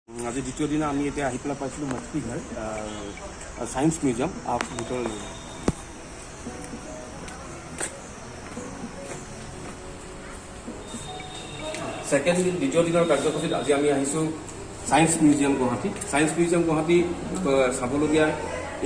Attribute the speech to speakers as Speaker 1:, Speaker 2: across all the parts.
Speaker 1: আজি দ্বিতীয় দিনা আমি এতিয়া আহি পেলাই পাইছিলোঁ মস্তিঘাট ছায়েন্স মিউজিয়াম ভিতৰলৈ ছেকেণ্ড দিন দ্বিতীয় দিনৰ কাৰ্যসূচীত আজি আমি আহিছোঁ science museum Guwahati. Science museum Guwahati চাবলগীয়া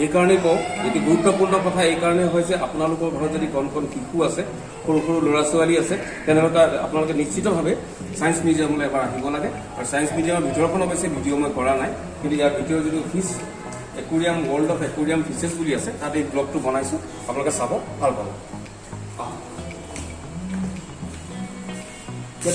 Speaker 1: এইকাৰণেই কওঁ, এটি গুৰুত্বপূৰ্ণ কথা এইকাৰণে হৈছে আপোনালোকৰ ঘৰত যদি কণ কণ শিশু আছে, সৰু সৰু ল'ৰা ছোৱালী আছে, তেনেহ'লে আপোনালোকে নিশ্চিতভাৱে ছায়েন্স মিউজিয়ামলৈ এবাৰ আহিব লাগে। আৰু ছায়েন্স মিউজিয়ামৰ ভিতৰখন অৱশ্যে ভিডিঅ' মই কৰা নাই, কিন্তু ইয়াৰ ভিতৰত যিটো fish aquarium world of aquarium ফিছেছ বুলি আছে, তাত এই ব্লগটো বনাইছোঁ, আপোনালোকে চাব ভাল পাব।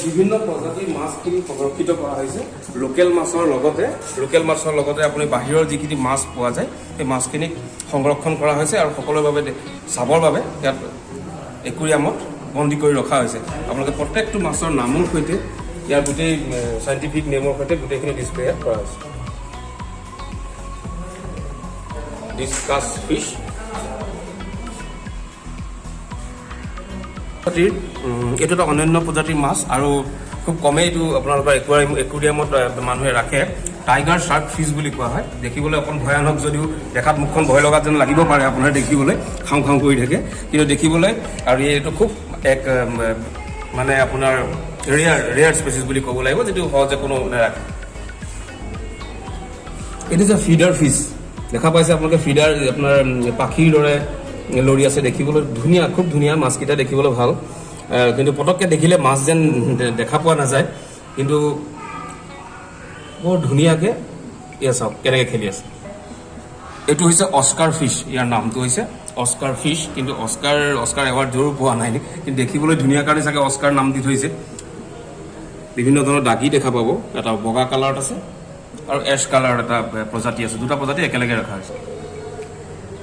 Speaker 1: বিভিন্ন প্ৰজাতিৰ মাছখিনি সংৰক্ষিত কৰা হৈছে। লোকেল মাছৰ লগতে আপুনি বাহিৰৰ যিখিনি মাছ পোৱা যায় সেই মাছখিনিক সংৰক্ষণ কৰা হৈছে আৰু সকলোৰে বাবে চাবৰ বাবে ইয়াত একুৰিয়ামত বন্দী কৰি ৰখা হৈছে। আপোনালোকে প্ৰত্যেকটো মাছৰ নামৰ সৈতে ইয়াৰ গোটেই চাইণ্টিফিক নেমৰ সৈতে গোটেইখিনি ডিছপ্লে কৰা হৈছে। ডিছকাছ ফিছ এইটো এটা অনন্য প্ৰজাতিৰ মাছ আৰু খুব কমেই এইটো আপোনালোকৰ একুৰিয়ামত মানুহে ৰাখে। টাইগাৰ শ্বাৰ্ক ফিছ বুলি কোৱা হয়। দেখিবলৈ অকণ ভয়ানক যদিও দেখাত মুখখন ভয় লগা যেন লাগিব পাৰে আপোনাৰ দেখিবলৈ, খাওঁ খাওঁ কৰি থাকে, কিন্তু দেখিবলৈ আৰু এইটো খুব এক মানে আপোনাৰ ৰেয়াৰ স্পেচিছ বুলি ক'ব লাগিব, যিটো সহজে কোনো নাৰাখে। এইটো যে ফিডাৰ ফিছ দেখা পাইছে আপোনালোকে, ফিডাৰ আপোনাৰ পাখিৰ দৰে লৰি আছে, দেখিবলৈ ধুনীয়া, খুব ধুনীয়া মাছকেইটা, দেখিবলৈ ভাল, কিন্তু পটককৈ দেখিলে মাছ যেন দেখা পোৱা নাযায়, কিন্তু বৰ ধুনীয়াকৈ এয়া চাওক কেনেকৈ খেলি আছে। এইটো হৈছে অস্কাৰ ফিছ, ইয়াৰ নামটো হৈছে অস্কাৰ ফিছ, কিন্তু অস্কাৰ এৱাৰ্ড জৰুৰ পোৱা নাই, কিন্তু দেখিবলৈ ধুনীয়া কাৰণে চাগে অস্কাৰ নাম দি থৈছে। বিভিন্ন ধৰণৰ দাগি দেখা পাব, এটা বগা কালাৰত আছে আৰু এছ কালাৰত এটা প্ৰজাতি আছে, দুটা প্ৰজাতি একেলগে ৰখা হৈছে।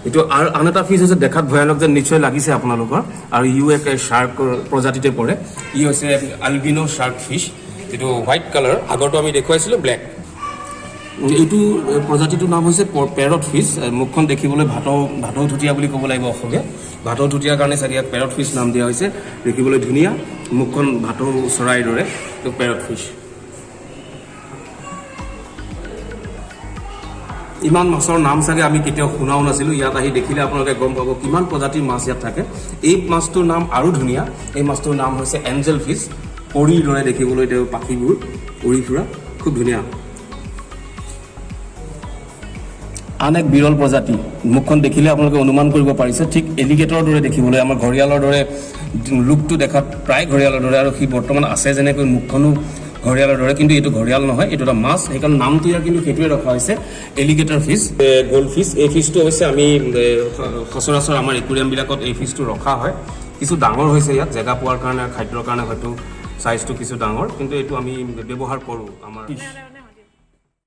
Speaker 1: এইটো আৰু আন এটা ফিছ হৈছে, দেখাত ভয়ানক যেন নিশ্চয় লাগিছে আপোনালোকৰ, আৰু ইও এক শ্বাৰ্ক প্ৰজাতিতে পৰে। ই হৈছে আলবিনো শ্বাৰ্ক ফিছ, যিটো হোৱাইট কালাৰ, আগৰটো আমি দেখুৱাইছিলোঁ ব্লেক। এইটো প্ৰজাতিটোৰ নাম হৈছে পেৰট ফিছ। মুখখন দেখিবলৈ ভাটৌ ঠুটীয়া বুলি ক'ব লাগিব অসমীয়া, ভাটৌ ঠুটীয়াৰ কাৰণে চাগে ইয়াক পেৰট ফিছ নাম দিয়া হৈছে। দেখিবলৈ ধুনীয়া, মুখখন ভাটৌ চৰাইৰ দৰে, এইটো পেৰট ফিছ। ইমান মাছৰ নাম চাগে আমি কেতিয়াও শুনাও নাছিলোঁ, ইয়াত আহি দেখিলে আপোনালোকে গম পাব কিমান প্ৰজাতিৰ মাছ ইয়াত থাকে। এই মাছটোৰ নাম আৰু ধুনীয়া, এই মাছটোৰ নাম হৈছে এঞ্জেল ফিছ। পৰীৰ দৰে দেখিবলৈ তেওঁ পাখিবোৰ উৰি ফুৰা, খুব ধুনীয়া। আন এক বিৰল প্ৰজাতি, মুখখন দেখিলে আপোনালোকে অনুমান কৰিব পাৰিছে, ঠিক এলিগেটৰৰ দৰে দেখিবলৈ, আমাৰ ঘৰিয়ালৰ দৰে লুকটো দেখাত প্ৰায় ঘৰিয়ালৰ দৰে, আৰু সি বৰ্তমান আছে যেনেকৈ মুখখনো ঘৰিয়ালৰ দৰে, কিন্তু এইটো ঘৰিয়াল নহয়, এইটো এটা মাছ, সেইকাৰণে নামটো ইয়াৰ কিন্তু সেইটোৱে ৰখা হৈছে এলিগেটৰ ফিছ। গ'ল্ড ফিছ, এই ফিছটো হৈছে আমি সচৰাচৰ আমাৰ একুৰিয়ামবিলাকত এই ফিছটো ৰখা হয়। কিছু ডাঙৰ হৈছে ইয়াত জেগা পোৱাৰ কাৰণে, খাদ্যৰ কাৰণে হয়তো চাইজটো কিছু ডাঙৰ, কিন্তু এইটো আমি ব্যৱহাৰ কৰোঁ আমাৰ